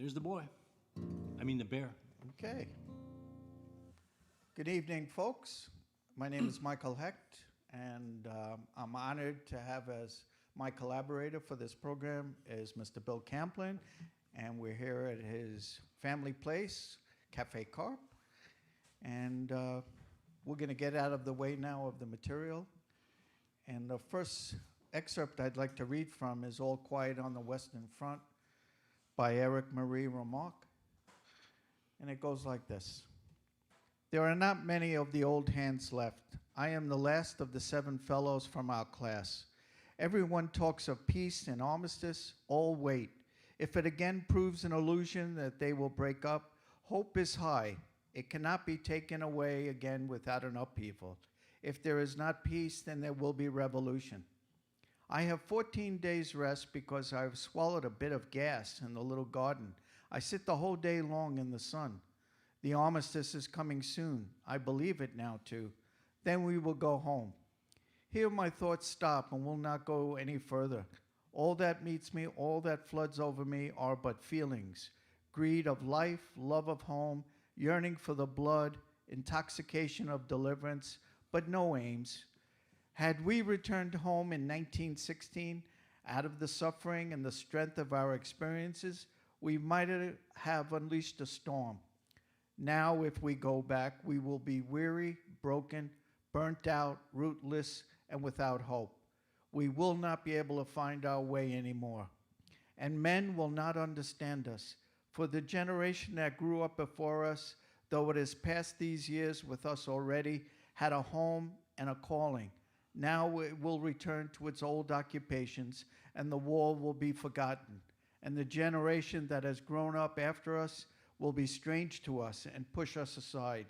There's the boy. I mean the bear. Okay. Good evening, folks. My name is Michael Hecht, and I'm honored to have as my collaborator for this program is Mr. Bill Camplin, and we're here at his family place, Cafe Carp, and we're going to get out of the way now of the material. And the first excerpt I'd like to read from is All Quiet on the Western Front by Maria Ramarque, and it goes like this. There are not many of the old hands left. I am the last of the 7 fellows from our class. Everyone talks of peace and armistice. All wait. If it again proves an illusion that they will break up, hope is high. It cannot be taken away again without an upheaval. If there is not peace, then there will be revolution. I have 14 days rest because I have swallowed a bit of gas in the little garden. I sit the whole day long in the sun. The armistice is coming soon. I believe it now, too. Then we will go home. Here my thoughts stop and will not go any further. All that meets me, all that floods over me are but feelings. Greed of life, love of home, yearning for the blood, intoxication of deliverance, but no aims. Had we returned home in 1916, out of the suffering and the strength of our experiences, we might have unleashed a storm. Now, if we go back, we will be weary, broken, burnt out, rootless, and without hope. We will not be able to find our way anymore. And men will not understand us. For the generation that grew up before us, though it has passed these years with us already, had a home and a calling. Now it will return to its old occupations, and the war will be forgotten. And the generation that has grown up after us will be strange to us and push us aside.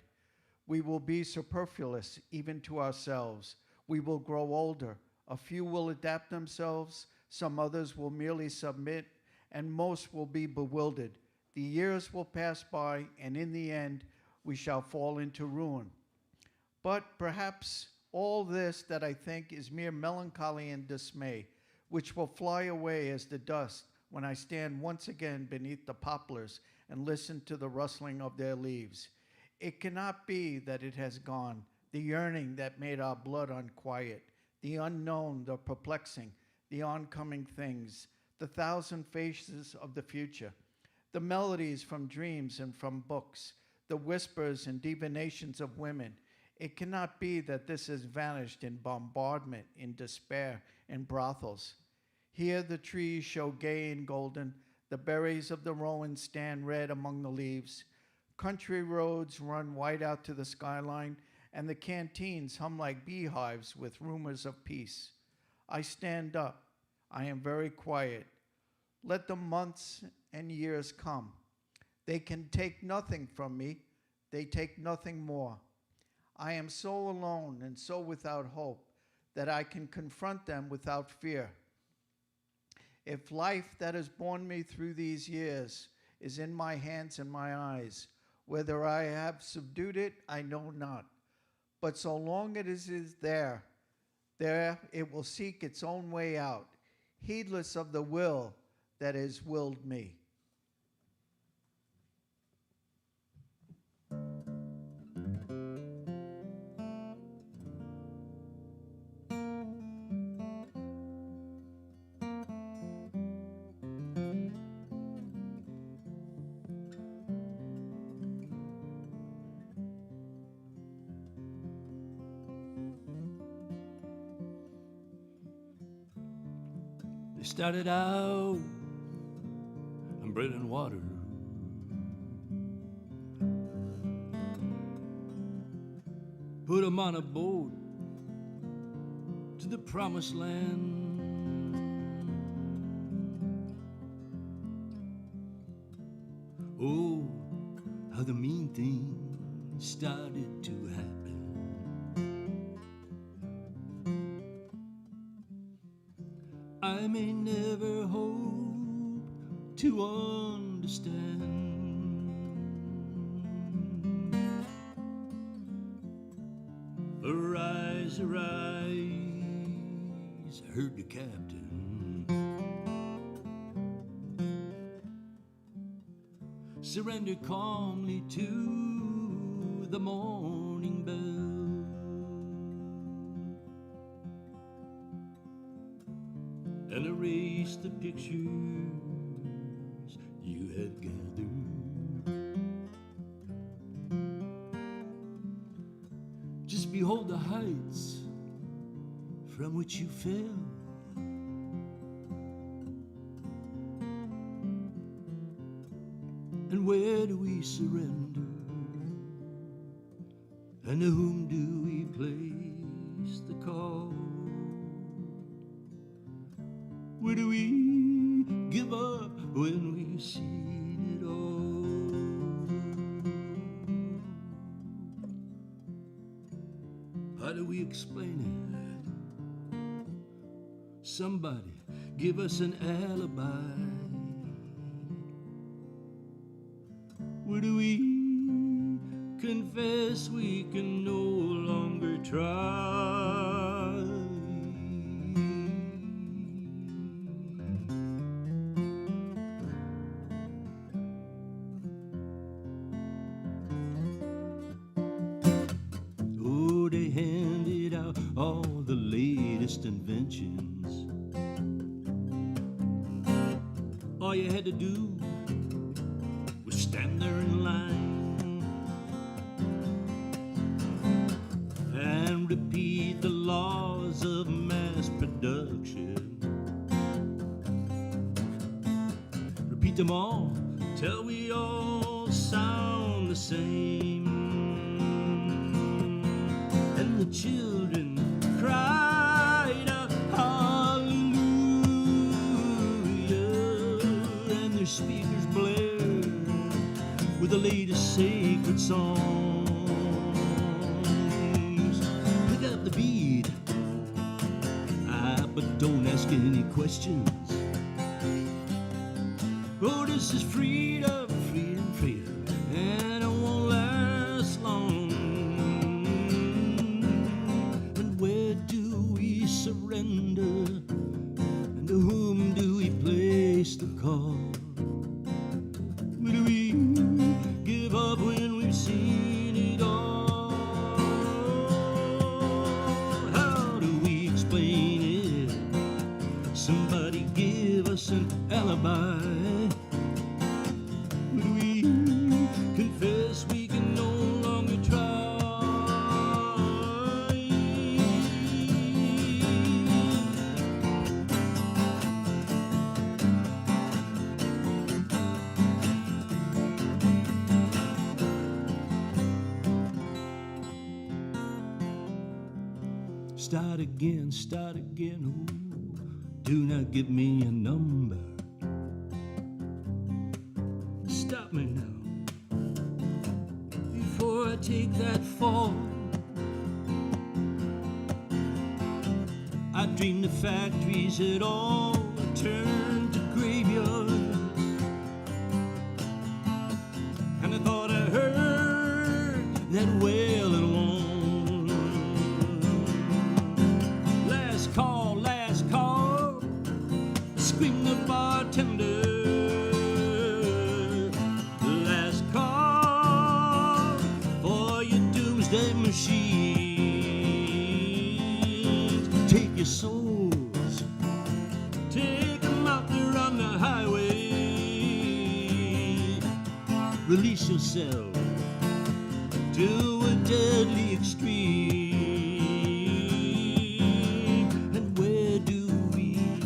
We will be superfluous even to ourselves. We will grow older. A few will adapt themselves, some others will merely submit, and most will be bewildered. The years will pass by, and in the end, we shall fall into ruin. But perhaps all this that I think is mere melancholy and dismay, which will fly away as the dust when I stand once again beneath the poplars and listen to the rustling of their leaves. It cannot be that it has gone, the yearning that made our blood unquiet, the unknown, the perplexing, the oncoming things, the 1,000 faces of the future, the melodies from dreams and from books, the whispers and divinations of women. It cannot be that this has vanished in bombardment, in despair, in brothels. Here the trees show gay and golden, the berries of the rowan stand red among the leaves. Country roads run wide out to the skyline, and the canteens hum like beehives with rumors of peace. I stand up. I am very quiet. Let the months and years come. They can take nothing from me. They take nothing more. I am so alone and so without hope that I can confront them without fear. If life that has borne me through these years is in my hands and my eyes, whether I have subdued it, I know not. But so long as it is there it will seek its own way out, heedless of the will that has willed me. They started out on bread and water. Put 'em on a boat to the promised land. Oh, how the mean things started to happen. I may never hope to understand. Arise, arise, I heard the captain. surrender calmly to the morning bell, and erase the pictures you had gathered. Just behold the heights from which you fell, and where do we surrender, and to whom do we place the call? Where do we give up when we've seen it all? How do we explain it? Somebody give us an alibi. Where do we confess we can no longer try? Oh, they handed out all the latest inventions. All you had to do was stand there in line and repeat the laws of mass production. Repeat them all till we all sound the same. And the children cried out hallelujah, and their speakers blared with the latest sacred songs. Pick up the beat, but don't ask any questions. Oh, this is freedom, freedom, freedom, and it won't last long. And where do we surrender, and to whom do we place the call? Where do we give up when we've seen it all? How do we explain it? Somebody give us an alibi. Where do we confess we can no longer try? Start again, oh, do not give me a number. Stop me now, before I take that fall. I dreamed the factories had all turned to graveyards, and I thought I heard that wail and moan. Last call, screamed the bartender. Last call for your doomsday machines. Take your souls, take them out there on the highway. Release yourself to a deadly extreme.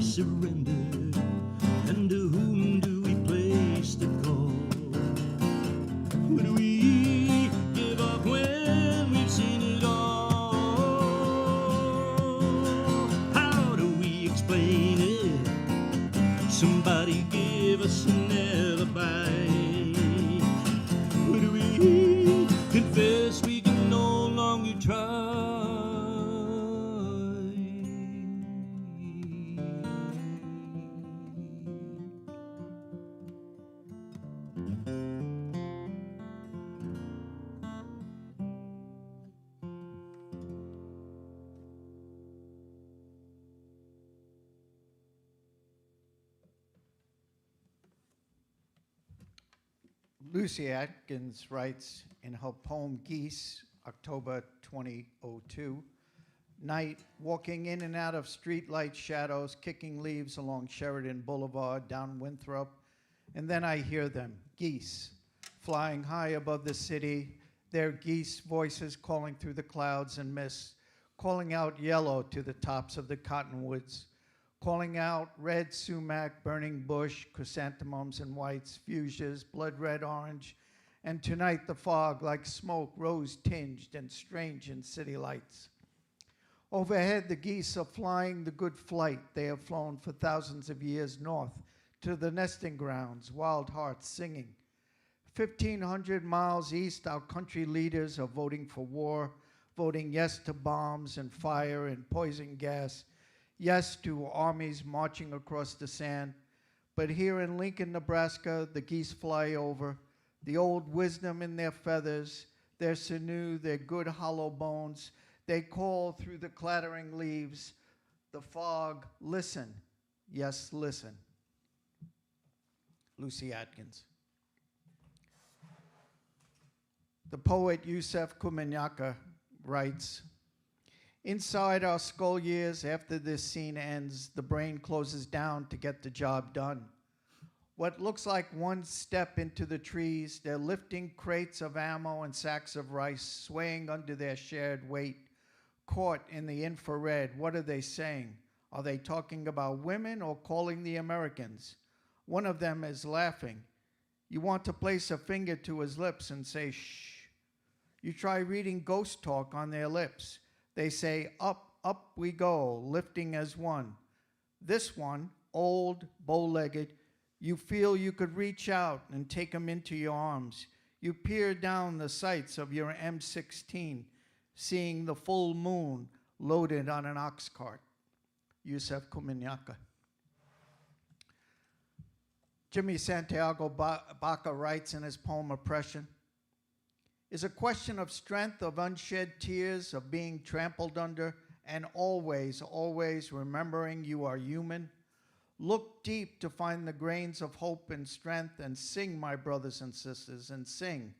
Surrender, and to whom do we place the call? Where do we give up when we've seen it all? How do we explain it? Somebody give us an alibi. Where do we confess we can no longer try? Lucy Atkins writes in her poem Geese, October 2002, night, walking in and out of streetlight shadows, kicking leaves along Sheridan Boulevard, down Winthrop, and then I hear them, geese, flying high above the city, their geese voices calling through the clouds and mists, calling out yellow to the tops of the cottonwoods, calling out red sumac, burning bush, chrysanthemums and whites, fuchsias, blood red orange, and tonight the fog like smoke, rose-tinged and strange in city lights. Overhead, the geese are flying the good flight they have flown for thousands of years north to the nesting grounds, wild hearts singing. 1,500 miles east, our country leaders are voting for war, voting yes to bombs and fire and poison gas, yes to armies marching across the sand. But here in Lincoln, Nebraska, the geese fly over, the old wisdom in their feathers, their sinew, their good hollow bones. They call through the clattering leaves, the fog, listen, yes, listen. Lucy Atkins. The poet Yusef Kamuryakaa writes, inside our skull years, after this scene ends, the brain closes down to get the job done. What looks like one step into the trees, they're lifting crates of ammo and sacks of rice, swaying under their shared weight, caught in the infrared. What are they saying? Are they talking about women or calling the Americans? One of them is laughing. You want to place a finger to his lips and say, shh. You try reading ghost talk on their lips. They say, up, up we go, lifting as one. This one, old, bow-legged, you feel you could reach out and take him into your arms. You peer down the sights of your M16, seeing the full moon loaded on an ox cart. Yusef Kamuryakaa. Jimmy Santiago Baca writes in his poem Oppression, is a question of strength, of unshed tears, of being trampled under, and always, always remembering you are human. Look deep to find the grains of hope and strength, and sing, my brothers and sisters, and sing.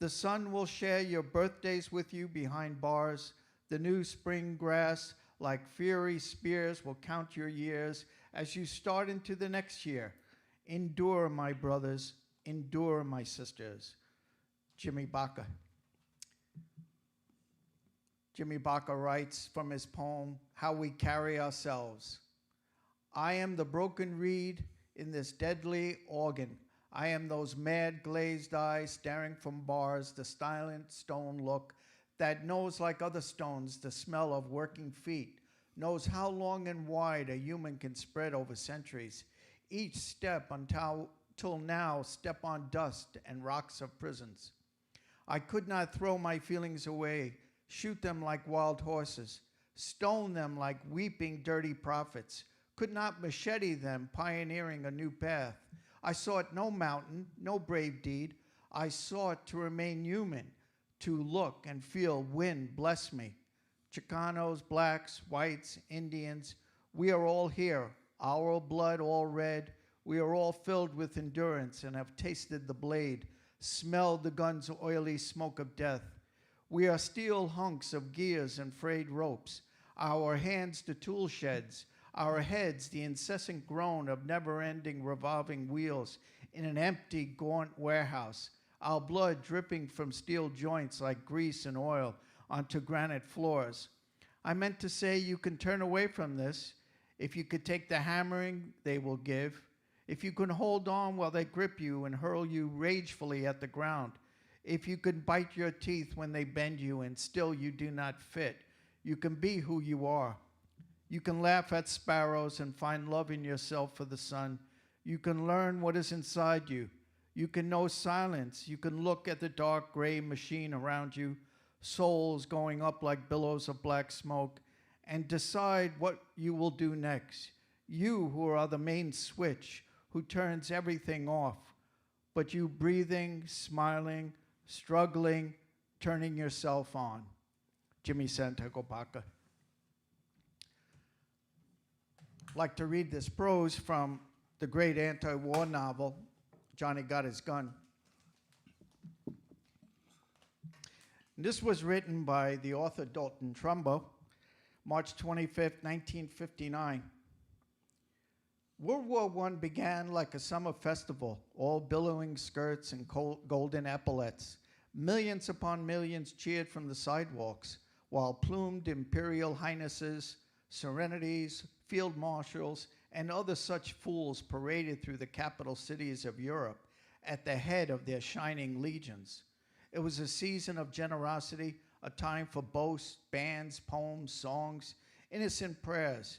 The sun will share your birthdays with you behind bars. The new spring grass, like fiery spears, will count your years as you start into the next year. Endure, my brothers, endure, my sisters. Jimmy Baca. Jimmy Baca writes from his poem, How We Carry Ourselves. I am the broken reed in this deadly organ. I am those mad glazed eyes staring from bars, the silent stone look that knows like other stones the smell of working feet, knows how long and wide a human can spread over centuries. Each step till now step on dust and rocks of prisons. I could not throw my feelings away, shoot them like wild horses, stone them like weeping dirty prophets, could not machete them pioneering a new path. I sought no mountain, no brave deed. I sought to remain human, to look and feel wind bless me. Chicanos, blacks, whites, Indians, we are all here, our blood all red. We are all filled with endurance and have tasted the blade, smelled the gun's oily smoke of death. We are steel hunks of gears and frayed ropes, our hands the tool sheds, our heads the incessant groan of never-ending revolving wheels in an empty, gaunt warehouse, our blood dripping from steel joints like grease and oil onto granite floors. I meant to say you can turn away from this. If you could take the hammering they will give, if you can hold on while they grip you and hurl you ragefully at the ground, if you can bite your teeth when they bend you and still you do not fit, you can be who you are. You can laugh at sparrows and find love in yourself for the sun. You can learn what is inside you. You can know silence. You can look at the dark gray machine around you, souls going up like billows of black smoke, and decide what you will do next. You who are the main switch, who turns everything off, but you breathing, smiling, struggling, turning yourself on. Jimmy Santiago Baca. I'd like to read this prose from the great anti-war novel, Johnny Got His Gun. This was written by the author Dalton Trumbo, March 25th, 1959. World War I began like a summer festival, all billowing skirts and golden epaulets. Millions upon millions cheered from the sidewalks, while plumed imperial highnesses, serenities, field marshals, and other such fools paraded through the capital cities of Europe at the head of their shining legions. It was a season of generosity, a time for boasts, bands, poems, songs, innocent prayers.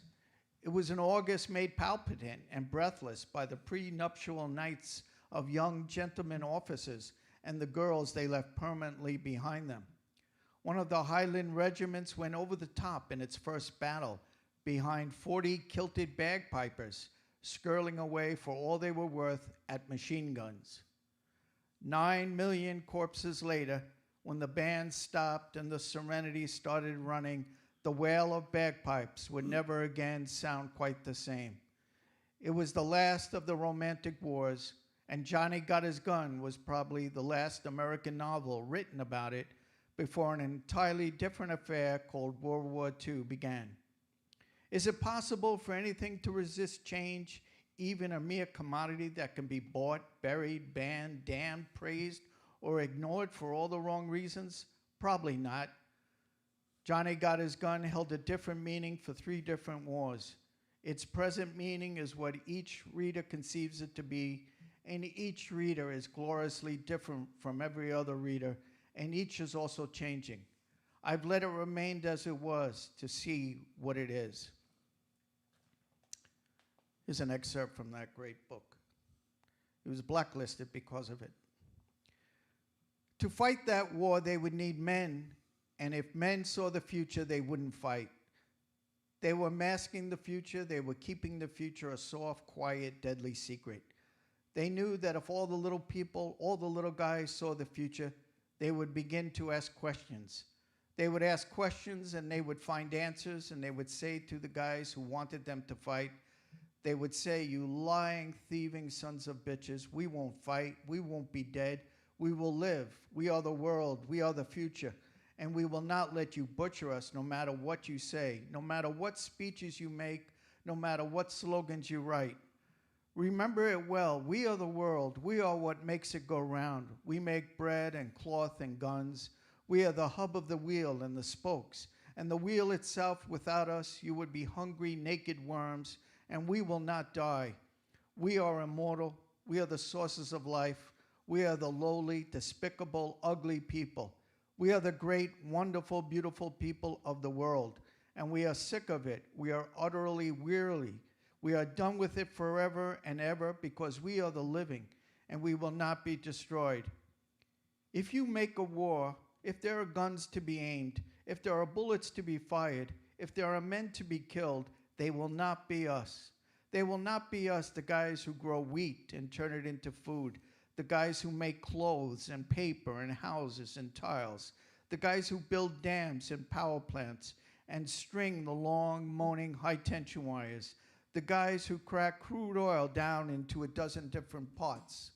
It was an August made palpitant and breathless by the prenuptial nights of young gentlemen officers and the girls they left permanently behind them. One of the Highland regiments went over the top in its first battle behind 40 kilted bagpipers, skirling away for all they were worth at machine guns. 9 million corpses later, when the band stopped and the Serenity started running, the wail of bagpipes would never again sound quite the same. It was the last of the romantic wars, and Johnny Got His Gun was probably the last American novel written about it before an entirely different affair called World War II began. Is it possible for anything to resist change, even a mere commodity that can be bought, buried, banned, damned, praised, or ignored for all the wrong reasons? Probably not. Johnny Got His Gun held a different meaning for 3 different wars. Its present meaning is what each reader conceives it to be, and each reader is gloriously different from every other reader, and each is also changing. I've let it remain as it was to see what it is. Here's an excerpt from that great book. He was blacklisted because of it. To fight that war, they would need men, and if men saw the future, they wouldn't fight. They were masking the future. They were keeping the future a soft, quiet, deadly secret. They knew that if all the little people, all the little guys saw the future, they would begin to ask questions. They would ask questions, and they would find answers, and they would say to the guys who wanted them to fight, they would say, "You lying, thieving sons of bitches, we won't fight, we won't be dead, we will live, we are the world, we are the future, and we will not let you butcher us no matter what you say, no matter what speeches you make, no matter what slogans you write. Remember it well, we are the world, we are what makes it go round. We make bread and cloth and guns. We are the hub of the wheel and the spokes, and the wheel itself, without us, you would be hungry, naked worms, and we will not die. We are immortal. We are the sources of life. We are the lowly, despicable, ugly people. We are the great, wonderful, beautiful people of the world, and we are sick of it. We are utterly weary. We are done with it forever and ever because we are the living, and we will not be destroyed. If you make a war, if there are guns to be aimed, if there are bullets to be fired, if there are men to be killed, they will not be us. They will not be us, the guys who grow wheat and turn it into food, the guys who make clothes and paper and houses and tiles, the guys who build dams and power plants and string the long, moaning high-tension wires, the guys who crack crude oil down into a dozen different pots,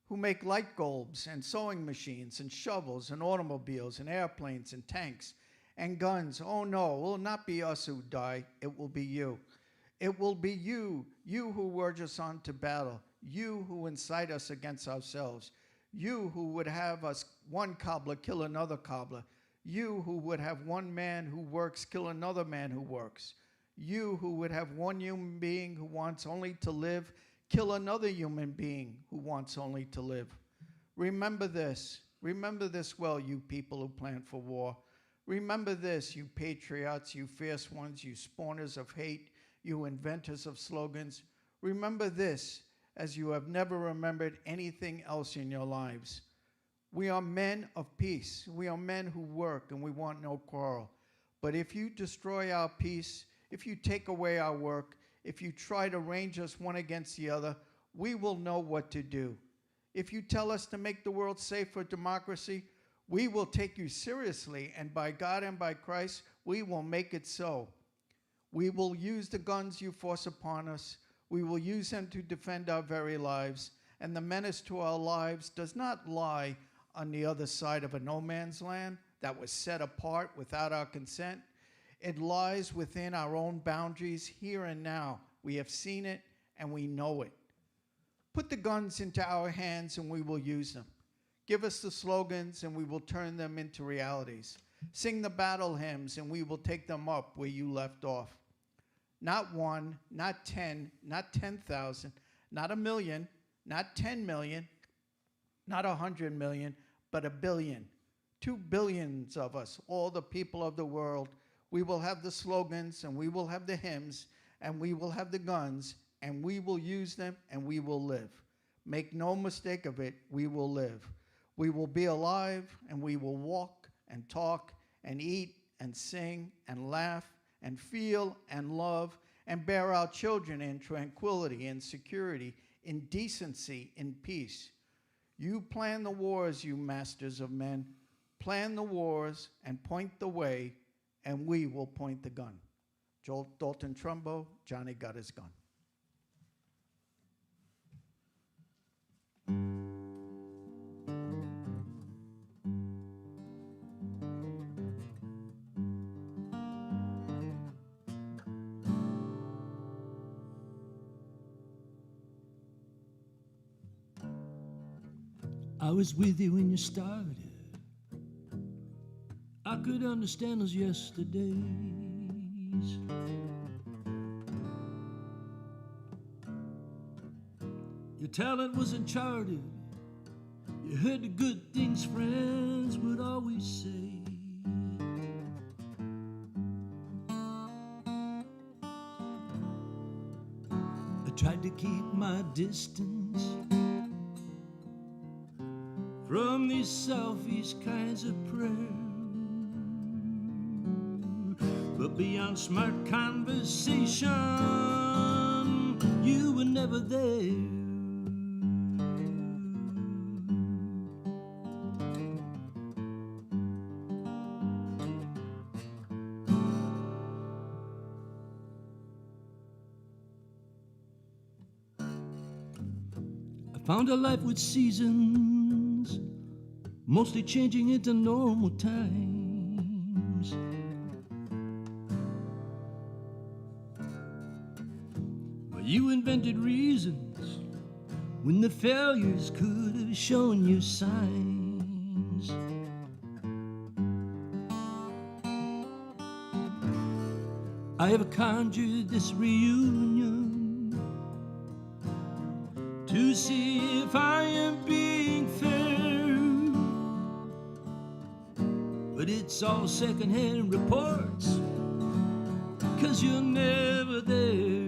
who make light bulbs and sewing machines and shovels and automobiles and airplanes and tanks and guns. Oh no, it will not be us who die, it will be you. It will be you, you who urge us on to battle, you who incite us against ourselves, you who would have us one cobbler kill another cobbler, you who would have one man who works kill another man who works, you who would have one human being who wants only to live kill another human being who wants only to live. Remember this well, you people who plan for war. Remember this, you patriots, you fierce ones, you spawners of hate, you inventors of slogans. Remember this, as you have never remembered anything else in your lives. We are men of peace. We are men who work, and we want no quarrel. But if you destroy our peace, if you take away our work, if you try to range us one against the other, we will know what to do. If you tell us to make the world safe for democracy, we will take you seriously, and by God and by Christ, we will make it so. We will use the guns you force upon us. We will use them to defend our very lives, and the menace to our lives does not lie on the other side of a no man's land that was set apart without our consent. It lies within our own boundaries here and now. We have seen it and we know it. Put the guns into our hands and we will use them. Give us the slogans and we will turn them into realities. Sing the battle hymns and we will take them up where you left off. Not 1, not 10, not 10,000, not 1 million, not 10 million, not 100 million, but 1 billion. 2 billions of us, all the people of the world. We will have the slogans and we will have the hymns and we will have the guns and we will use them and we will live. Make no mistake of it, we will live. We will be alive and we will walk and talk and eat and sing and laugh and feel and love and bear our children in tranquility and security, in decency, in peace. You plan the wars, you masters of men. Plan the wars and point the way, and we will point the gun. Dalton Trumbo, Johnny Got His Gun. I was with you when you started. I could understand those yesterdays. Your talent was uncharted. You heard the good things friends would always say. I tried to keep my distance from these selfish kinds of prayer, but beyond smart conversation, you were never there. I found a life with seasons, mostly changing into normal times. But you invented reasons when the failures could have shown you signs. I have conjured this reunion to see if I am being fair, but it's all secondhand reports, 'cause you're never there.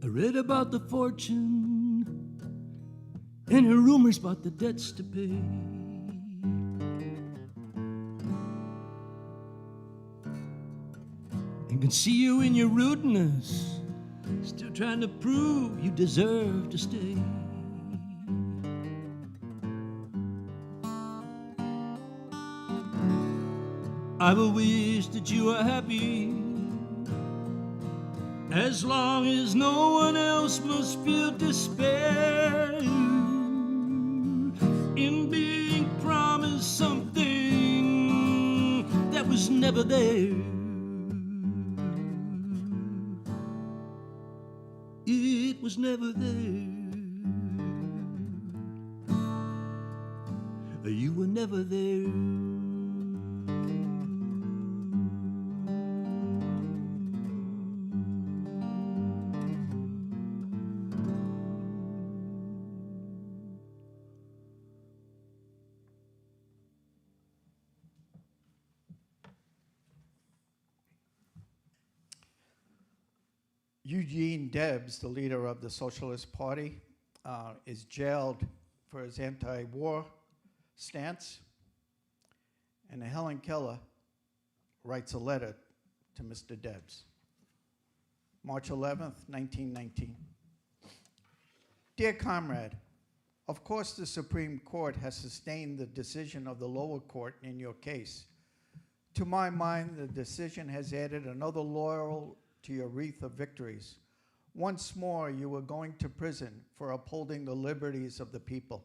I read about the fortune and her rumors about the debts to pay. And can see you in your rudeness, still trying to prove you deserve to stay. I will wish that you are happy, as long as no one else must feel despair in being promised something that was never there. It was never there. You were never there. Eugene Debs, the leader of the Socialist Party, is jailed for his anti-war stance. And Helen Keller writes a letter to Mr. Debs. March 11th, 1919. Dear comrade, of course the Supreme Court has sustained the decision of the lower court in your case. To my mind, the decision has added another laurel to your wreath of victories. Once more, you are going to prison for upholding the liberties of the people.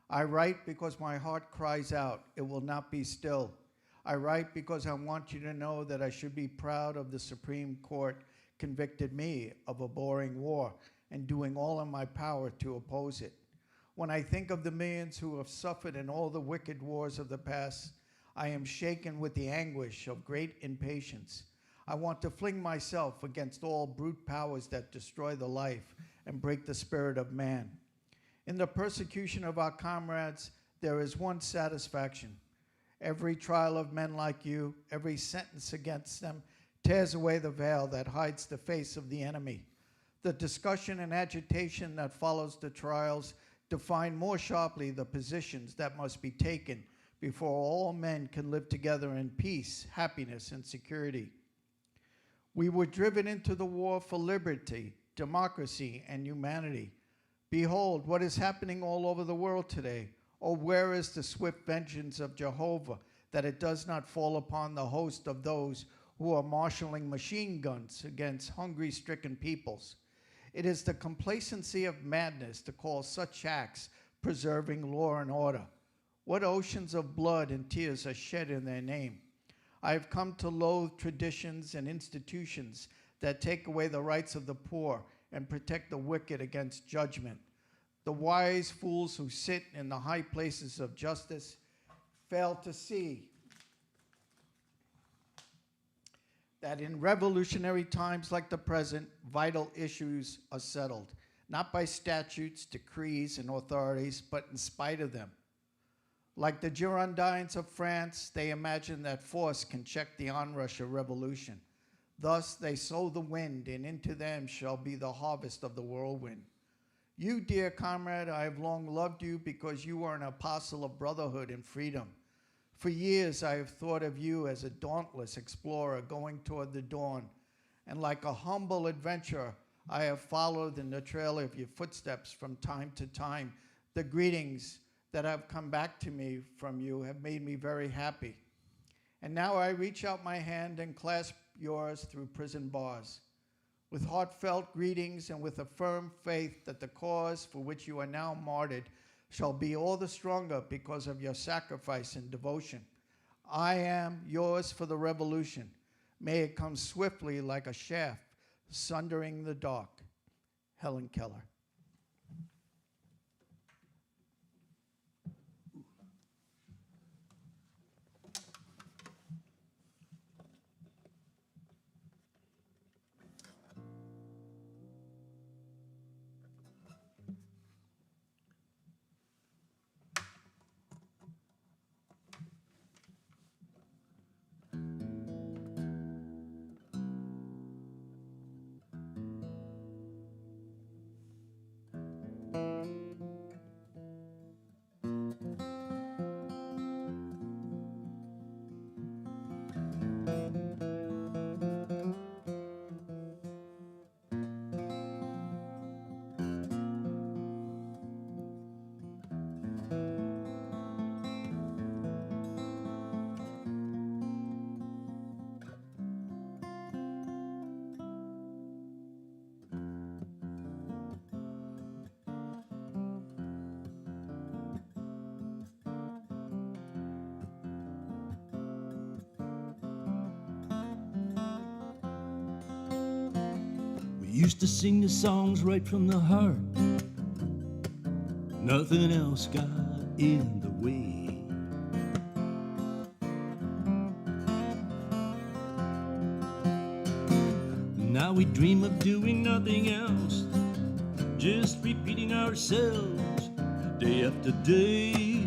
I write because my heart cries out, it will not be still. I write because I want you to know that I should be proud of the Supreme Court convicted me of abhorring war and doing all in my power to oppose it. When I think of the millions who have suffered in all the wicked wars of the past, I am shaken with the anguish of great impatience. I want to fling myself against all brute powers that destroy the life and break the spirit of man. In the persecution of our comrades, there is one satisfaction. Every trial of men like you, every sentence against them, tears away the veil that hides the face of the enemy. The discussion and agitation that follows the trials define more sharply the positions that must be taken before all men can live together in peace, happiness, and security. We were driven into the war for liberty, democracy, and humanity. Behold what is happening all over the world today. Oh, where is the swift vengeance of Jehovah, that it does not fall upon the host of those who are marshaling machine guns against hungry-stricken peoples? It is the complacency of madness to call such acts preserving law and order. What oceans of blood and tears are shed in their name. I have come to loathe traditions and institutions that take away the rights of the poor and protect the wicked against judgment. The wise fools who sit in the high places of justice fail to see that in revolutionary times like the present, vital issues are settled, not by statutes, decrees, and authorities, but in spite of them. Like the Girondins of France, they imagine that force can check the onrush of revolution. Thus they sow the wind, and into them shall be the harvest of the whirlwind. You, dear comrade, I have long loved you because you are an apostle of brotherhood and freedom. For years I have thought of you as a dauntless explorer going toward the dawn, and like a humble adventurer, I have followed in the trail of your footsteps from time to time. The greetings that have come back to me from you have made me very happy. And now I reach out my hand and clasp yours through prison bars. With heartfelt greetings and with a firm faith that the cause for which you are now martyred shall be all the stronger because of your sacrifice and devotion. I am yours for the revolution. May it come swiftly like a shaft, sundering the dark. Helen Keller. Used to sing the songs right from the heart. Nothing else got in the way. Now we dream of doing nothing else, just repeating ourselves day after day.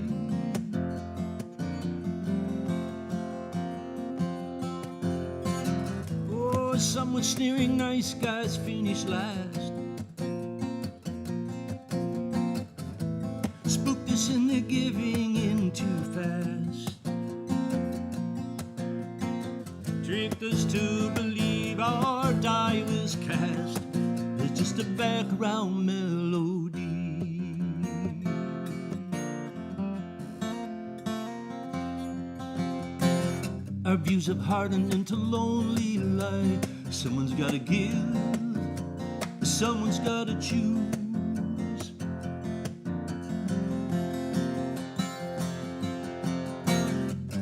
Oh, some Somewhat sneering nice guys finish last. Spooked us in the giving in too fast. Tricked us to believe our die was cast. It's just a background melody. Our views have hardened into lonely lie. Someone's gotta give, someone's gotta choose.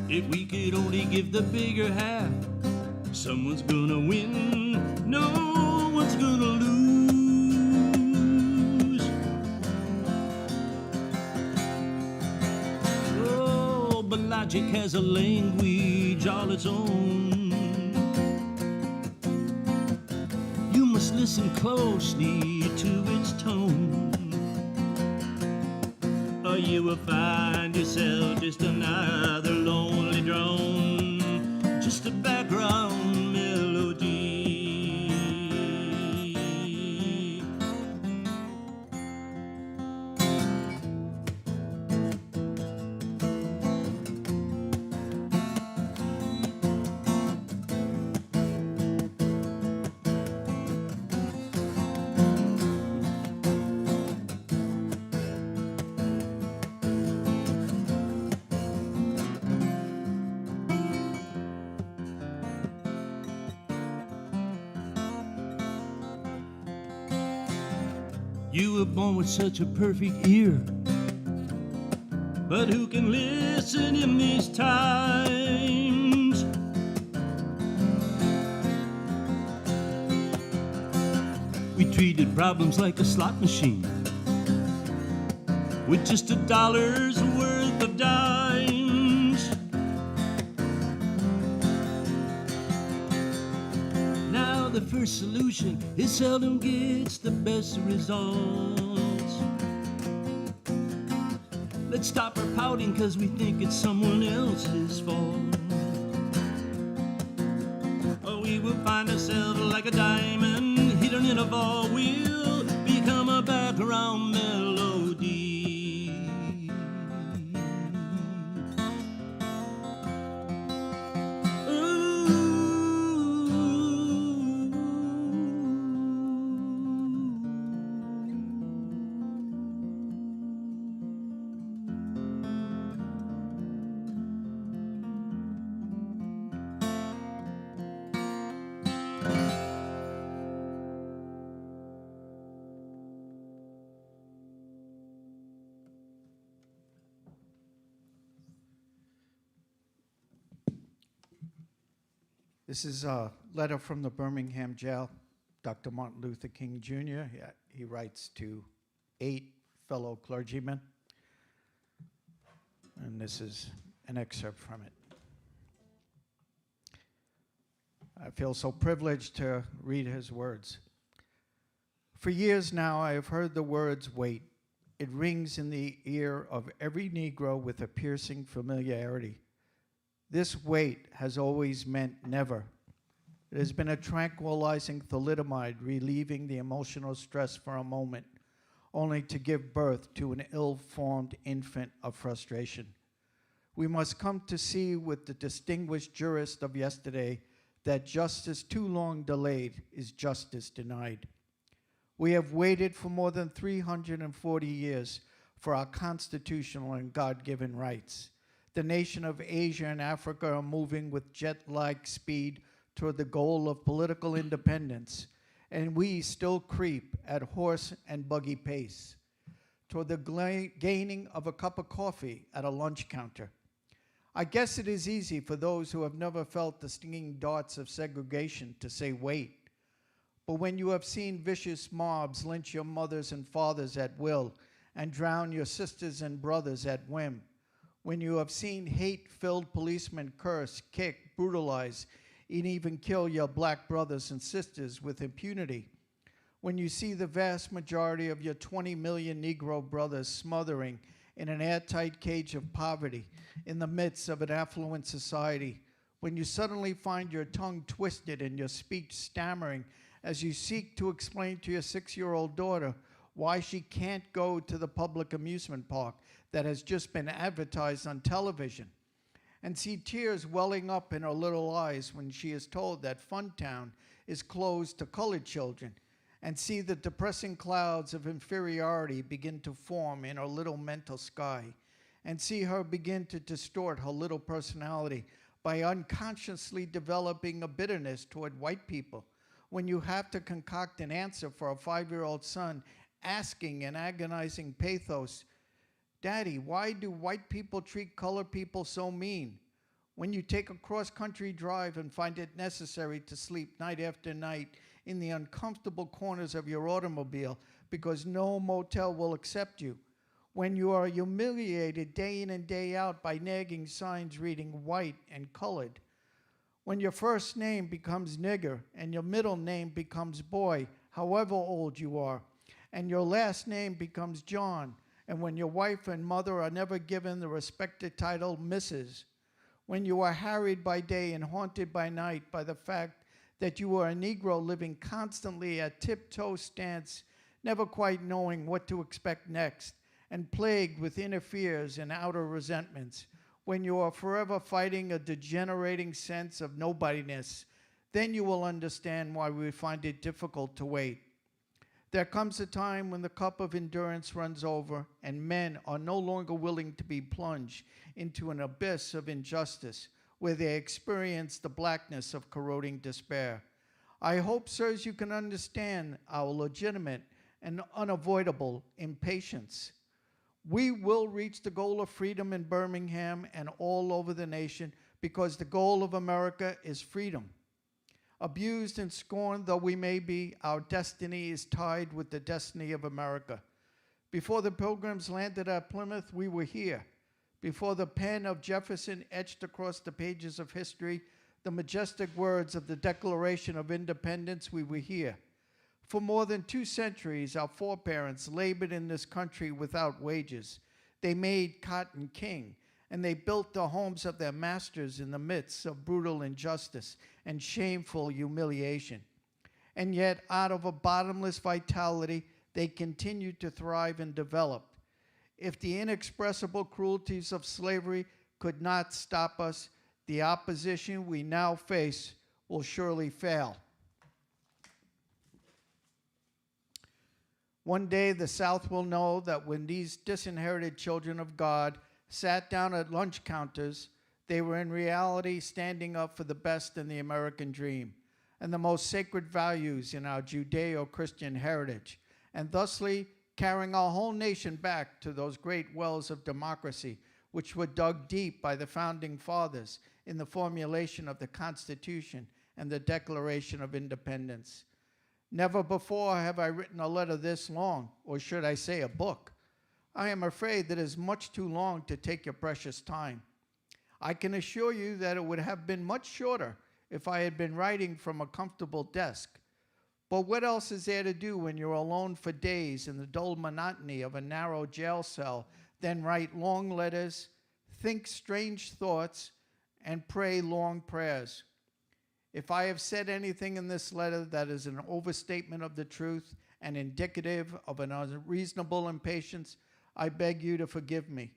If we could only give the bigger half, someone's gonna win, no one's gonna lose. Oh, but logic has a language all its own. You must listen closely to its tone, or you will find yourself just another lonely drone, just a background melody. You were born with such a perfect ear, but who can listen in these times? We treated problems like a slot machine with just $1's worth of dimes. Now the first solution, it seldom gets the best results. Let's stop our pouting cause we think it's someone else's fault. Or we will find ourselves like a diamond hidden in a vault. We'll become a background melody. This is a letter from the Birmingham jail, Dr. Martin Luther King Jr. He writes to 8 fellow clergymen, and this is an excerpt from it. I feel so privileged to read his words. For years now, I have heard the words, wait. It rings in the ear of every Negro with a piercing familiarity. This wait has always meant never. It has been a tranquilizing thalidomide relieving the emotional stress for a moment, only to give birth to an ill-formed infant of frustration. We must come to see with the distinguished jurist of yesterday that justice too long delayed is justice denied. We have waited for more than 340 years for our constitutional and God-given rights. The nation of Asia and Africa are moving with jet-like speed toward the goal of political independence, and we still creep at horse and buggy pace toward the gaining of a cup of coffee at a lunch counter. I guess it is easy for those who have never felt the stinging darts of segregation to say wait. But when you have seen vicious mobs lynch your mothers and fathers at will and drown your sisters and brothers at whim, when you have seen hate-filled policemen curse, kick, brutalize, and even kill your black brothers and sisters with impunity, when you see the vast majority of your 20 million Negro brothers smothering in an airtight cage of poverty in the midst of an affluent society, when you suddenly find your tongue twisted and your speech stammering as you seek to explain to your 6-year-old daughter why she can't go to the public amusement park that has just been advertised on television, and see tears welling up in her little eyes when she is told that Funtown is closed to colored children, and see the depressing clouds of inferiority begin to form in her little mental sky, and see her begin to distort her little personality by unconsciously developing a bitterness toward white people, when you have to concoct an answer for a 5-year-old son asking in agonizing pathos, "Daddy, why do white people treat colored people so mean?" When you take a cross-country drive and find it necessary to sleep night after night in the uncomfortable corners of your automobile because no motel will accept you. When you are humiliated day in and day out by nagging signs reading white and colored. When your first name becomes nigger and your middle name becomes boy, however old you are, and your last name becomes John, and when your wife and mother are never given the respected title Mrs., when you are harried by day and haunted by night by the fact that you are a Negro living constantly at tiptoe stance, never quite knowing what to expect next, and plagued with inner fears and outer resentments, when you are forever fighting a degenerating sense of nobodiness, then you will understand why we find it difficult to wait. There comes a time when the cup of endurance runs over and men are no longer willing to be plunged into an abyss of injustice where they experience the blackness of corroding despair. I hope, sirs, you can understand our legitimate and unavoidable impatience. We will reach the goal of freedom in Birmingham and all over the nation because the goal of America is freedom. Abused and scorned though we may be, our destiny is tied with the destiny of America. Before the Pilgrims landed at Plymouth, we were here. Before the pen of Jefferson etched across the pages of history the majestic words of the Declaration of Independence, we were here. For more than 2 centuries, our foreparents labored in this country without wages. They made cotton king, and they built the homes of their masters in the midst of brutal injustice and shameful humiliation. And yet, out of a bottomless vitality, they continued to thrive and develop. If the inexpressible cruelties of slavery could not stop us, the opposition we now face will surely fail. One day the South will know that when these disinherited children of God sat down at lunch counters, they were in reality standing up for the best in the American dream and the most sacred values in our Judeo-Christian heritage, and thusly carrying our whole nation back to those great wells of democracy which were dug deep by the Founding Fathers in the formulation of the Constitution and the Declaration of Independence. Never before have I written a letter this long, or should I say a book. I am afraid that it is much too long to take your precious time. I can assure you that it would have been much shorter if I had been writing from a comfortable desk. But what else is there to do when you're alone for days in the dull monotony of a narrow jail cell, then write long letters, think strange thoughts, and pray long prayers? If I have said anything in this letter that is an overstatement of the truth and indicative of an unreasonable impatience, I beg you to forgive me.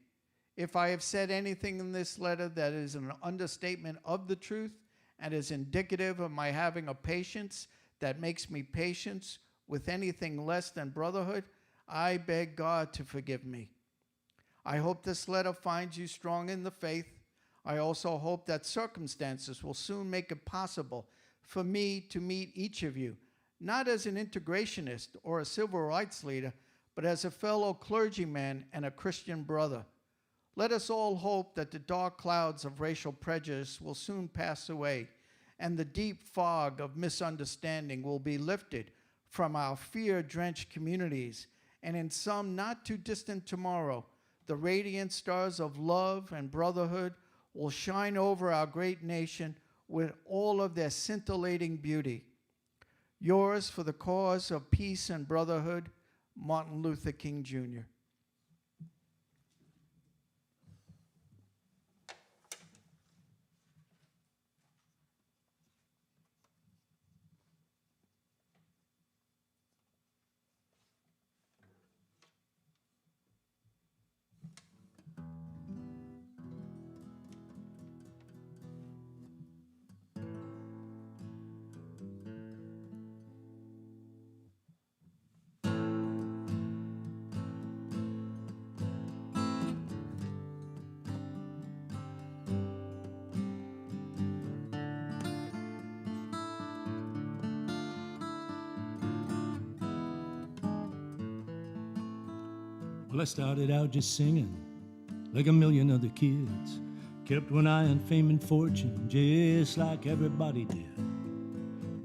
If I have said anything in this letter that is an understatement of the truth and is indicative of my having a patience that makes me patient with anything less than brotherhood, I beg God to forgive me. I hope this letter finds you strong in the faith. I also hope that circumstances will soon make it possible for me to meet each of you, not as an integrationist or a civil rights leader, but as a fellow clergyman and a Christian brother. Let us all hope that the dark clouds of racial prejudice will soon pass away, and the deep fog of misunderstanding will be lifted from our fear-drenched communities, and in some not too distant tomorrow, the radiant stars of love and brotherhood will shine over our great nation with all of their scintillating beauty. Yours for the cause of peace and brotherhood, Martin Luther King, Jr. Well, I started out just singing like a million other kids. Kept one eye on fame and fortune, just like everybody did.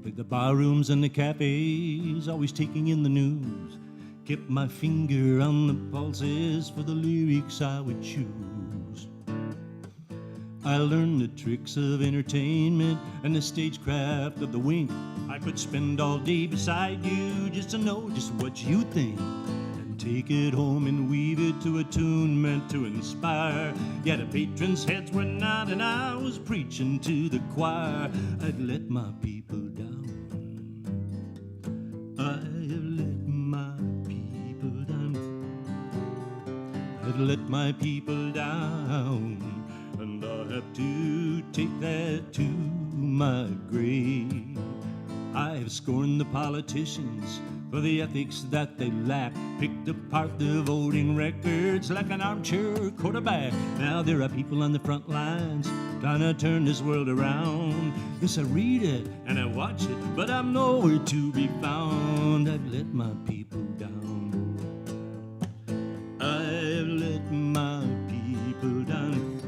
Played the bar rooms and the cafes, always taking in the news. Kept my finger on the pulses for the lyrics I would choose. I learned the tricks of entertainment and the stagecraft of the wink. I could spend all day beside you just to know just what you think, and take it home and weave it to a tune meant to inspire. Yeah, the patrons' heads were nodding, I was preaching to the choir. I'd let my people down. I've let my people down. I've let my people down, and I'll have to take that to my grave. I have scorned the politicians for the ethics that they lack. Picked apart the voting records like an armchair quarterback. Now there are people on the front lines trying to turn this world around. Yes, I read it and I watch it, but I'm nowhere to be found. I've let my people down. I've let my people down.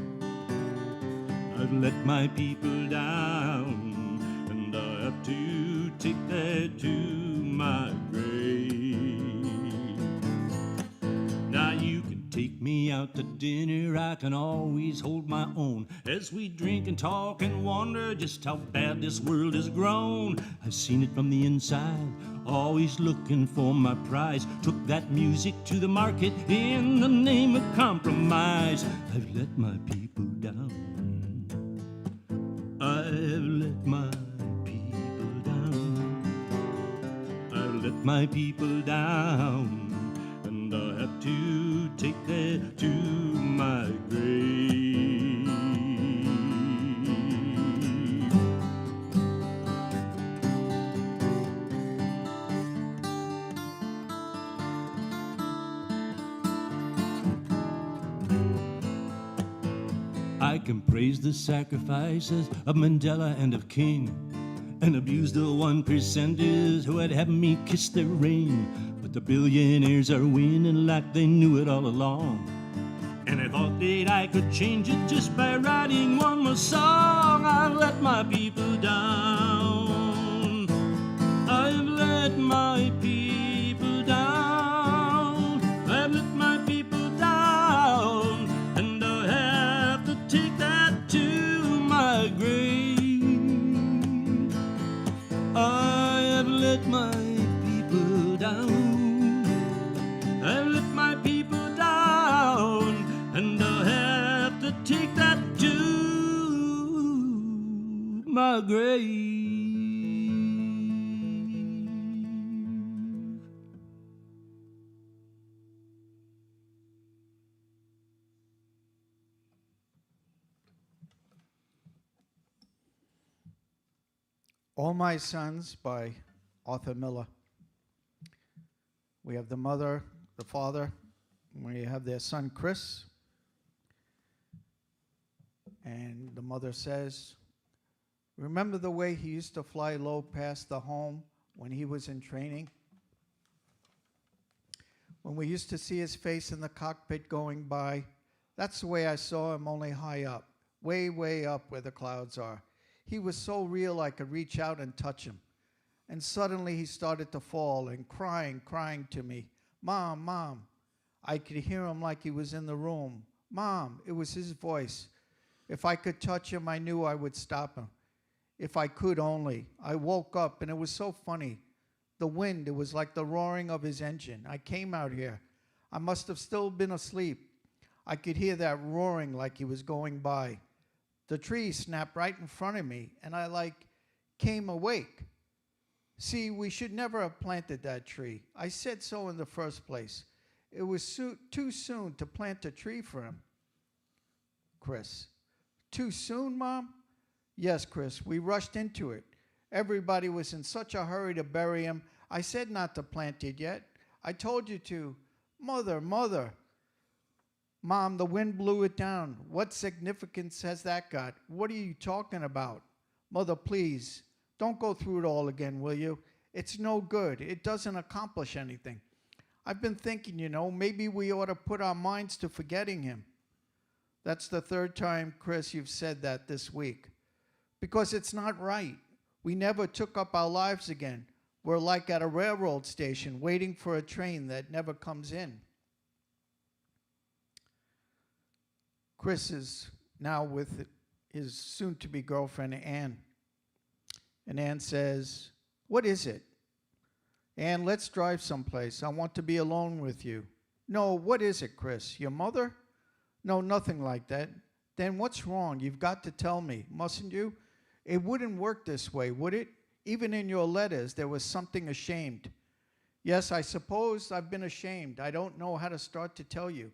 I've let my people down, and I have to take that to my grave. Now you can take me out to dinner, I can always hold my own, as we drink and talk and wonder just how bad this world has grown. I've seen it from the inside, always looking for my prize. Took that music to the market in the name of compromise. I've let my people down. I've let my people down. I've let my people down, and I have to take that to my grave. I can praise the sacrifices of Mandela and of King, and abuse the 1%ers who would have me kiss their ring. But the billionaires are winning like they knew it all along, and I thought that I could change it just by writing one more song. I've let my people down. I've let my people down. I've let my people down, and I have to take that to my grave. I have let my people down. I've let my people down, and I'll have to take that to my grave. All My Sons by Arthur Miller. We have the mother, the father, we have their son Chris. And the mother says, remember the way he used to fly low past the home when he was in training? When we used to see his face in the cockpit going by, that's the way I saw him, only high up, way, way up where the clouds are. He was so real I could reach out and touch him. And suddenly he started to fall and crying to me. Mom, Mom. I could hear him like he was in the room. Mom, it was his voice. If I could touch him, I knew I would stop him. If I could only. I woke up and it was so funny. The wind, it was like the roaring of his engine. I came out here. I must have still been asleep. I could hear that roaring like he was going by. The tree snapped right in front of me, and I came awake. See, we should never have planted that tree. I said so in the first place. It was too soon to plant a tree for him. Chris. Too soon, Mom? Yes, Chris, we rushed into it. Everybody was in such a hurry to bury him. I said not to plant it yet. I told you to. Mother. Mom, the wind blew it down. What significance has that got? What are you talking about? Mother, please, don't go through it all again, will you? It's no good. It doesn't accomplish anything. I've been thinking, maybe we ought to put our minds to forgetting him. That's the third time, Chris, you've said that this week. Because it's not right. We never took up our lives again. We're like at a railroad station waiting for a train that never comes in. Chris is now with his soon-to-be girlfriend, Ann. And Ann says, "What is it?" "Ann, let's drive someplace. I want to be alone with you." "No, what is it, Chris? Your mother?" "No, nothing like that." "Then what's wrong? You've got to tell me, mustn't you? It wouldn't work this way, would it? Even in your letters, there was something ashamed." "Yes, I suppose I've been ashamed. I don't know how to start to tell you.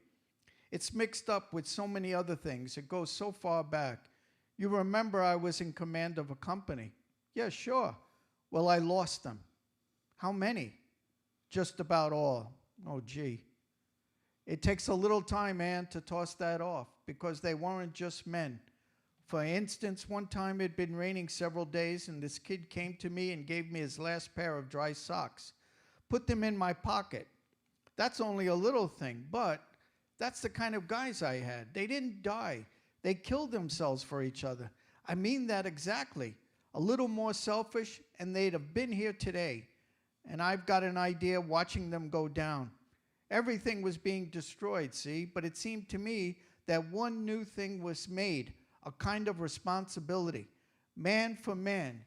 It's mixed up with so many other things. It goes so far back. You remember I was in command of a company?" "Yeah, sure." "Well, I lost them." "How many?" "Just about all." "Oh, gee." It takes a little time, Ann, to toss that off, because they weren't just men. For instance, one time it had been raining several days, and this kid came to me and gave me his last pair of dry socks. Put them in my pocket. That's only a little thing, but that's the kind of guys I had. They didn't die. They killed themselves for each other. I mean that exactly. A little more selfish, and they'd have been here today. And I've got an idea watching them go down. Everything was being destroyed, see? But it seemed to me that one new thing was made, a kind of responsibility. Man for man.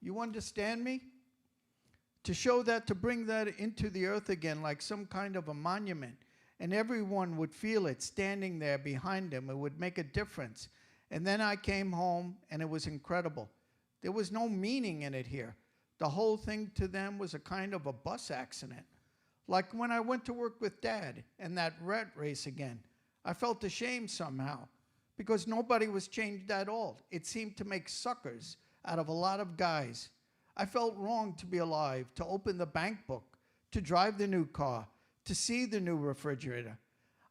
You understand me? To show that, to bring that into the earth again like some kind of a monument. And everyone would feel it standing there behind him. It would make a difference. And then I came home, and it was incredible. There was no meaning in it here. The whole thing to them was a kind of a bus accident. Like when I went to work with Dad and that rat race again. I felt ashamed somehow, because nobody was changed at all. It seemed to make suckers out of a lot of guys. I felt wrong to be alive, to open the bank book, to drive the new car, to see the new refrigerator.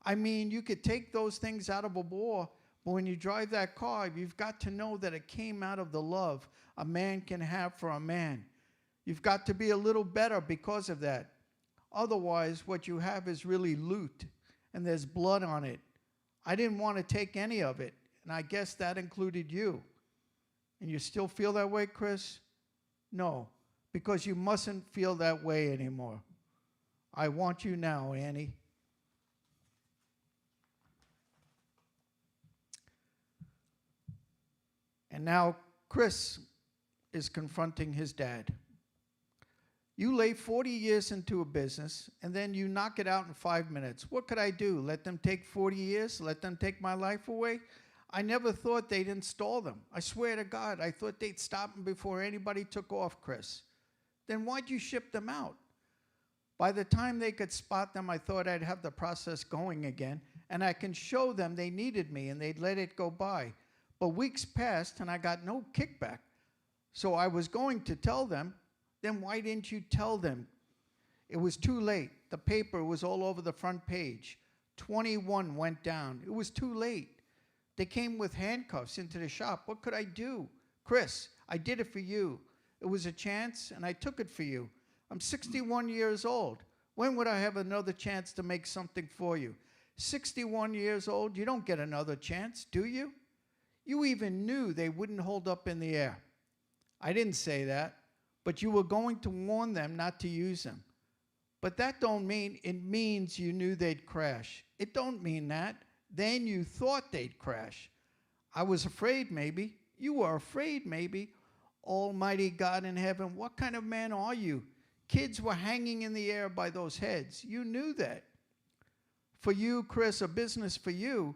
I mean, you could take those things out of a war, but when you drive that car, you've got to know that it came out of the love a man can have for a man. You've got to be a little better because of that. Otherwise, what you have is really loot, and there's blood on it. I didn't want to take any of it, and I guess that included you. And you still feel that way, Chris? No, because you mustn't feel that way anymore. I want you now, Annie. And now Chris is confronting his dad. You lay 40 years into a business, and then you knock it out in 5 minutes. What could I do? Let them take 40 years? Let them take my life away? I never thought they'd install them. I swear to God, I thought they'd stop them before anybody took off, Chris. Then why'd you ship them out? By the time they could spot them, I thought I'd have the process going again, and I can show them they needed me, and they'd let it go by. But weeks passed, and I got no kickback. So I was going to tell them. Then why didn't you tell them? It was too late. The paper was all over the front page. 21 went down. It was too late. They came with handcuffs into the shop. What could I do? Chris, I did it for you. It was a chance, and I took it for you. I'm 61 years old. When would I have another chance to make something for you? 61 years old, you don't get another chance, do you? You even knew they wouldn't hold up in the air. I didn't say that. But you were going to warn them not to use them. But that don't mean, it means you knew they'd crash. It don't mean that. Then you thought they'd crash. I was afraid, maybe. You were afraid, maybe. Almighty God in heaven, what kind of man are you? Kids were hanging in the air by those heads. You knew that. For you, Chris, a business for you.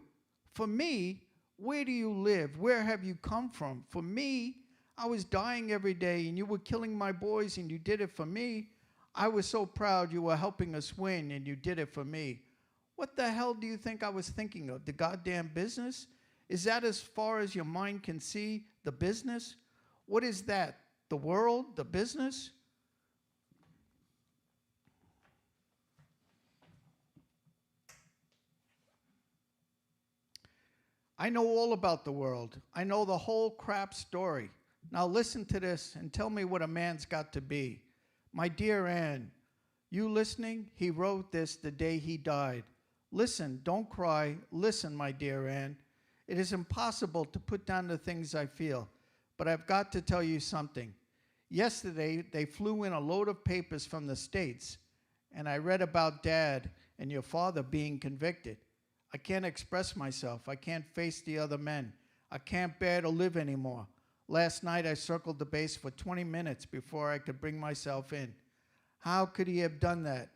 For me, where do you live? Where have you come from? For me, I was dying every day, and you were killing my boys, and you did it for me. I was so proud you were helping us win, and you did it for me. What the hell do you think I was thinking of? The goddamn business? Is that as far as your mind can see, the business? What is that? The world? The business? I know all about the world. I know the whole crap story. Now listen to this and tell me what a man's got to be. My dear Anne, You listening? He wrote this the day he died. Listen, don't cry. Listen, my dear Anne. It is impossible to put down the things I feel, but I've got to tell you something. Yesterday, they flew in a load of papers from the States, and I read about Dad and your father being convicted. I can't express myself. I can't face the other men. I can't bear to live anymore. Last night, I circled the base for 20 minutes before I could bring myself in. How could he have done that?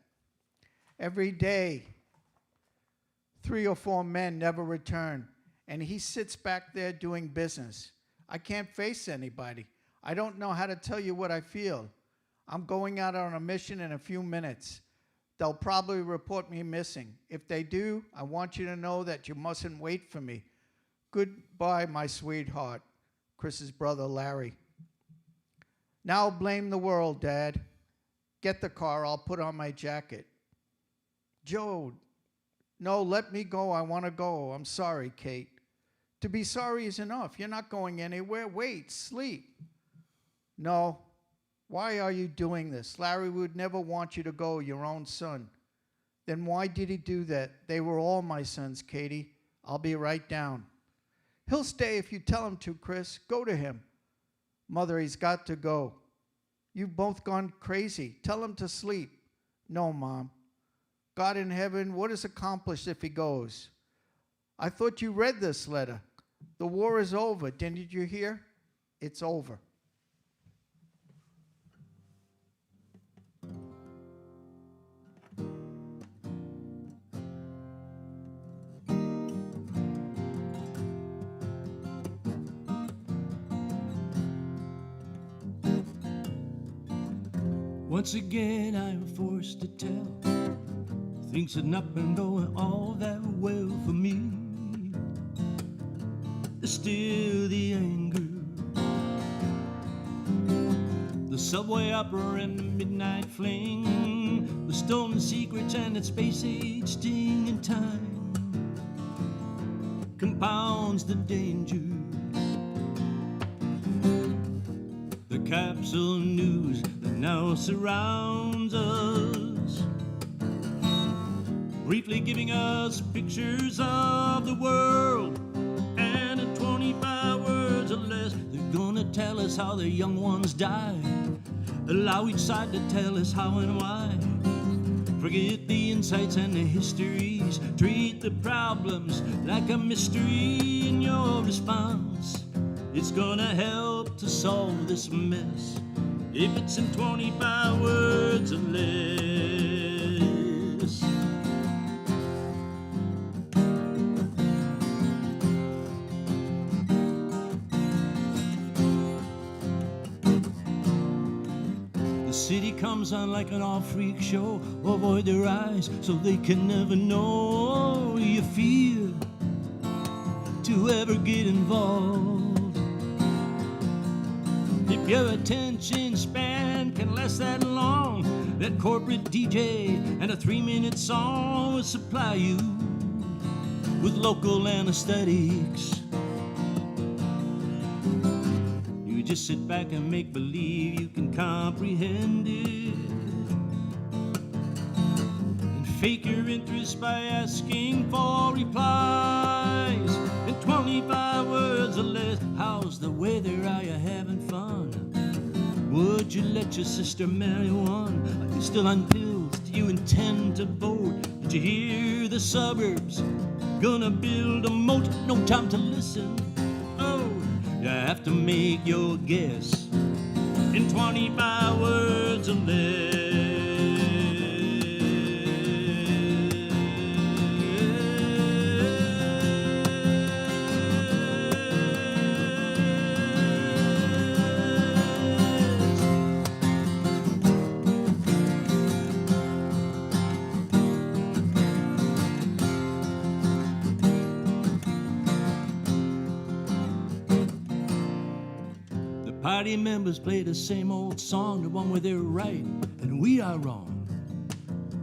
Every day, 3 or 4 men never return, and he sits back there doing business. I can't face anybody. I don't know how to tell you what I feel. I'm going out on a mission in a few minutes. They'll probably report me missing. If they do, I want you to know that you mustn't wait for me. Goodbye, my sweetheart. Chris's brother, Larry. Now blame the world, Dad. Get the car, I'll put on my jacket. Joe, no, let me go, I want to go. I'm sorry, Kate. To be sorry is enough. You're not going anywhere. Wait, sleep. No. Why are you doing this? Larry would never want you to go, your own son. Then why did he do that? They were all my sons, Katie. I'll be right down. He'll stay if you tell him to, Chris. Go to him. Mother, he's got to go. You've both gone crazy. Tell him to sleep. No, Mom. God in heaven, what is accomplished if he goes? I thought you read this letter. The war is over. Didn't you hear? It's over. Once again I am forced to tell, things had not been going all that well for me. There's still the anger, the subway opera and the midnight fling, the stolen secrets and that space age sting, and time compounds the danger. The capsule news that now surrounds us, briefly giving us pictures of the world, and in 25 words or less, they're gonna tell us how the young ones die, allow each side to tell us how and why. Forget the insights and the histories, treat the problems like a mystery in your response. It's gonna help to solve this mess if it's in 25 words or less. The city comes on like an all-freak show. Avoid their eyes so they can never know you feel to ever get involved. If your attention span can last that long, that corporate DJ and a 3-minute song will supply you with local anesthetics. You just sit back and make believe you can comprehend it, and fake your interest by asking for replies in 25 words or less. How's the weather? Are you having fun? Would you let your sister marry one? Are you still on pills? Do you intend to vote? Did you hear the suburbs gonna build a moat? No time to listen. Oh, you have to make your guess in 25 words or less. Party members play the same old song, the one where they're right and we are wrong.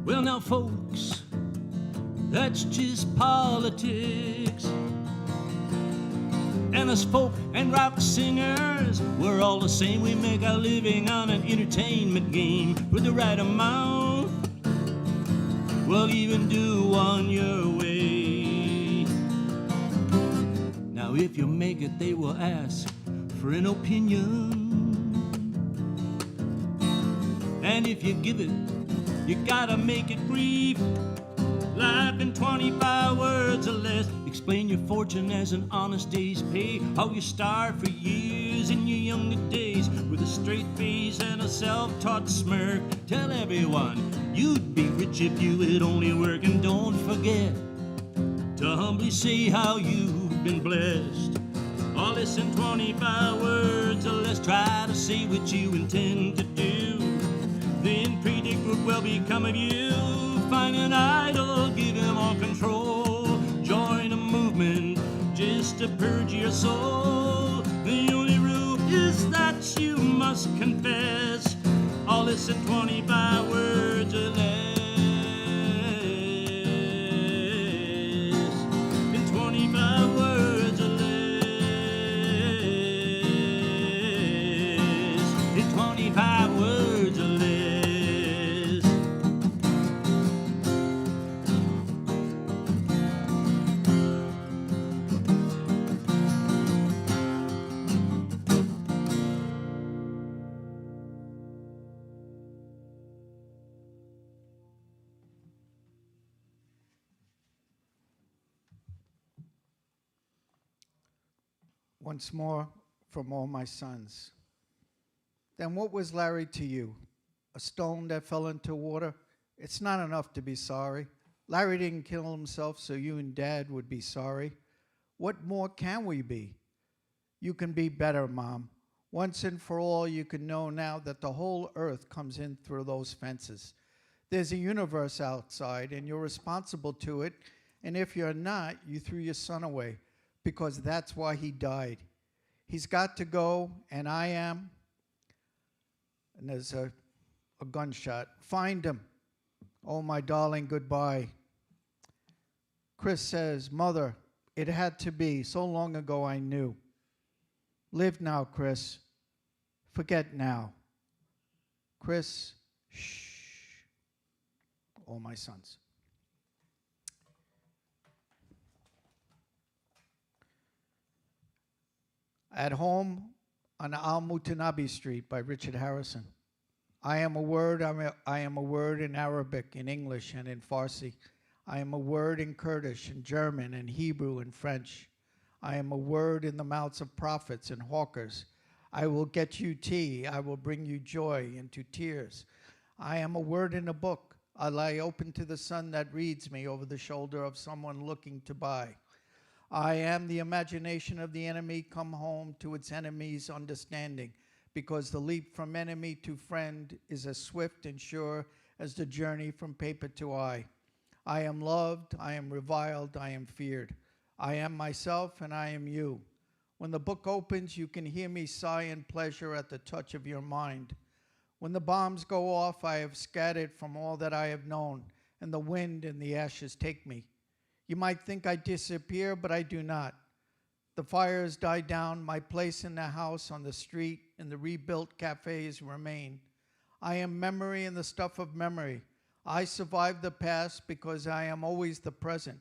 Well now folks, that's just politics. And us folk and rock singers, we're all the same. We make our living on an entertainment game. For the right amount, will even do on your way. Now if you make it, they will ask for an opinion. And if you give it, you gotta make it brief. Life in 25 words or less. Explain your fortune as an honest day's pay. How you starved for years in your younger days with a straight face and a self-taught smirk. Tell everyone you'd be rich if you would only work. And don't forget to humbly say how you've been blessed. All this in 25 words or less. Try to say what you intend to do. Then predict what will become of you. Find an idol, give him all control. Join a movement just to purge your soul. The only rule is that you must confess. All this in 25 words or less. In 25 words or less. In 25 words or less. Once more from all my sons. Then what was Larry to you? A stone that fell into water? It's not enough to be sorry. Larry didn't kill himself so you and Dad would be sorry. What more can we be? You can be better, Mom. Once and for all, you can know now that the whole earth comes in through those fences. There's a universe outside, and you're responsible to it, and if you're not, you threw your son away, because that's why he died. He's got to go, and I am. And there's a gunshot. Find him. Oh, my darling, goodbye. Chris says, Mother, it had to be. So long ago I knew. Live now, Chris. Forget now. Chris, shh. All my sons. At Home on Al-Mutanabi Street by Richard Harrison. I am a word, I am a word in Arabic, in English, and in Farsi. I am a word in Kurdish, in German, in Hebrew, and French. I am a word in the mouths of prophets and hawkers. I will get you tea. I will bring you joy into tears. I am a word in a book. I lie open to the sun that reads me over the shoulder of someone looking to buy. I am the imagination of the enemy come home to its enemy's understanding, because the leap from enemy to friend is as swift and sure as the journey from paper to eye. I am loved, I am reviled, I am feared. I am myself and I am you. When the book opens, you can hear me sigh in pleasure at the touch of your mind. When the bombs go off, I have scattered from all that I have known, and the wind and the ashes take me. You might think I disappear, but I do not. The fires die down, my place in the house, on the street, in the rebuilt cafes remain. I am memory and the stuff of memory. I survive the past because I am always the present.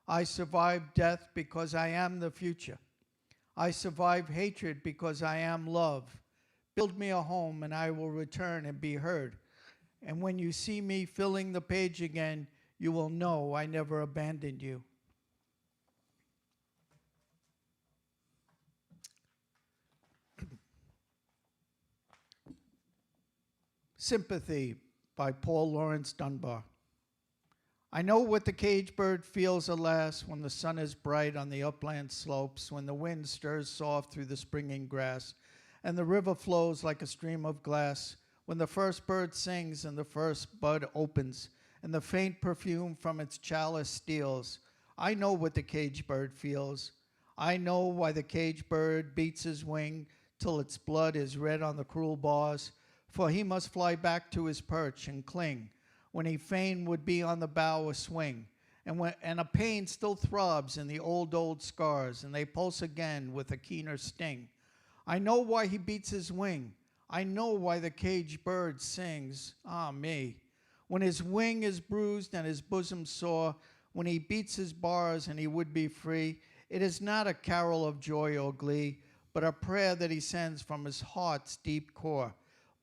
I survive death because I am the future. I survive hatred because I am love. Build me a home and I will return and be heard. And when you see me filling the page again, you will know I never abandoned you. Sympathy by Paul Laurance Dunbar. I know what the cage bird feels, alas, when the sun is bright on the upland slopes, when the wind stirs soft through the springing grass, and the river flows like a stream of glass, when the first bird sings and the first bud opens, and the faint perfume from its chalice steals. I know what the cage bird feels. I know why the cage bird beats his wing till its blood is red on the cruel bars, for he must fly back to his perch and cling, when he fain would be on the bough a swing, and a pain still throbs in the old scars, and they pulse again with a keener sting. I know why he beats his wing. I know why the caged bird sings, ah me, when his wing is bruised and his bosom sore, when he beats his bars and he would be free, it is not a carol of joy or glee, but a prayer that he sends from his heart's deep core,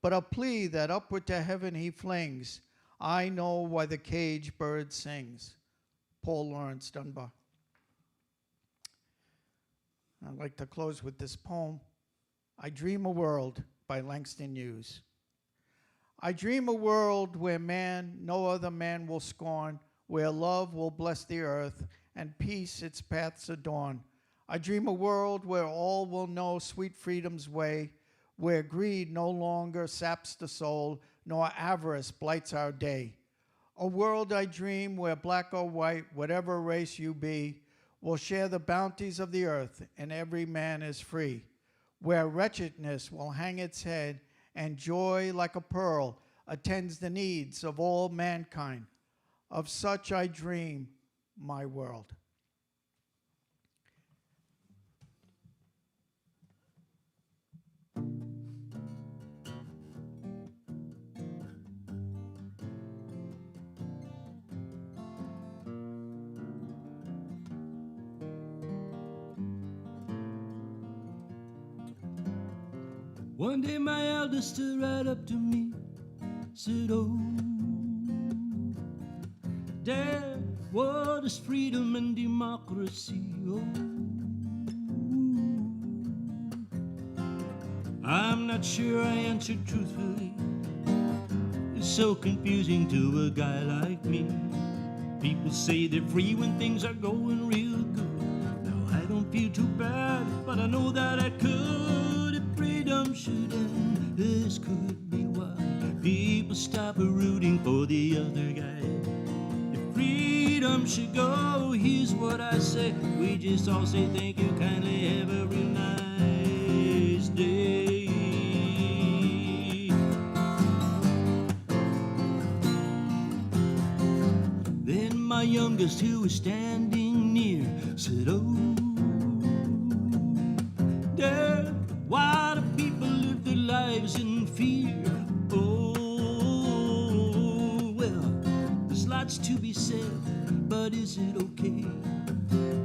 but a plea that upward to heaven he flings. I know why the caged bird sings. Paul Laurance Dunbar. I'd like to close with this poem, I Dream a World by Langston Hughes. I dream a world where man, no other man will scorn, where love will bless the earth and peace its paths adorn. I dream a world where all will know sweet freedom's way, where greed no longer saps the soul, nor avarice blights our day. A world I dream where black or white, whatever race you be, will share the bounties of the earth and every man is free, where wretchedness will hang its head and joy like a pearl attends the needs of all mankind. Of such I dream my world. One day my eldest stood right up to me, said, oh, Dad, what is freedom and democracy? Oh, I'm not sure I answered truthfully. It's so confusing to a guy like me. People say they're free when things are going real good. Now I don't feel too bad, but I know that I could. If freedom should end, this could be why people stop rooting for the other guy. If freedom should go, here's what I say. We just all say thank you kindly, have a real nice day. Then my youngest, who was standing near, said, oh, Dad, why do people live their lives in fear? Oh, well, there's lots to be said, but is it okay?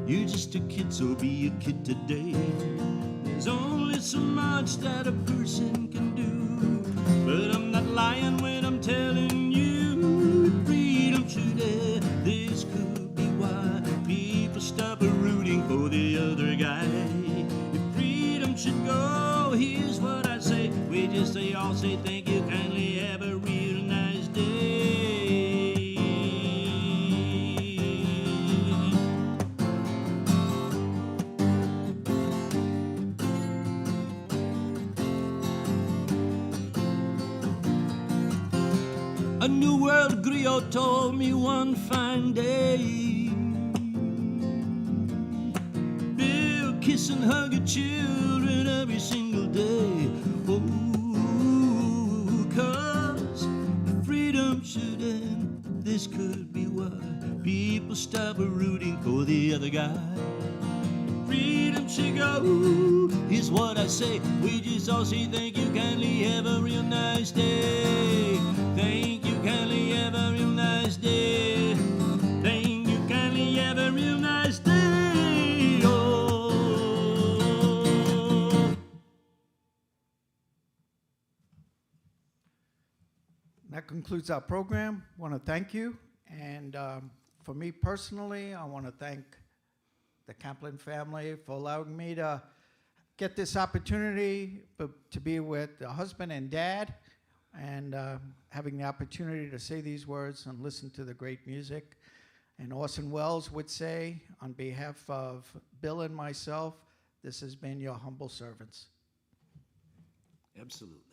You're just a kid, so be a kid today. There's only so much that a person can do, but I'm not lying when I'm telling you, if freedom should end, this could be why people stop rooting for the other guy. If freedom should go, here's what I say. We just all say thank you kindly, have a real nice day. A new world griot told me one fine day, Bill, kiss and hug your children every single day. Oh, 'cause if freedom should end, this could be why people stop rooting for the other guy. Freedom should go, here's what I say. We just all say thank you kindly, have a real nice day. Thank you kindly, have a real nice day. Thank you kindly, have a real nice day. Oh. That concludes our program. I want to thank you. And for me personally, I want to thank the Camplin family for allowing me to get this opportunity to be with a husband and dad, and having the opportunity to say these words and listen to the great music. And Orson Welles would say, on behalf of Bill and myself, this has been your humble servants. Absolutely.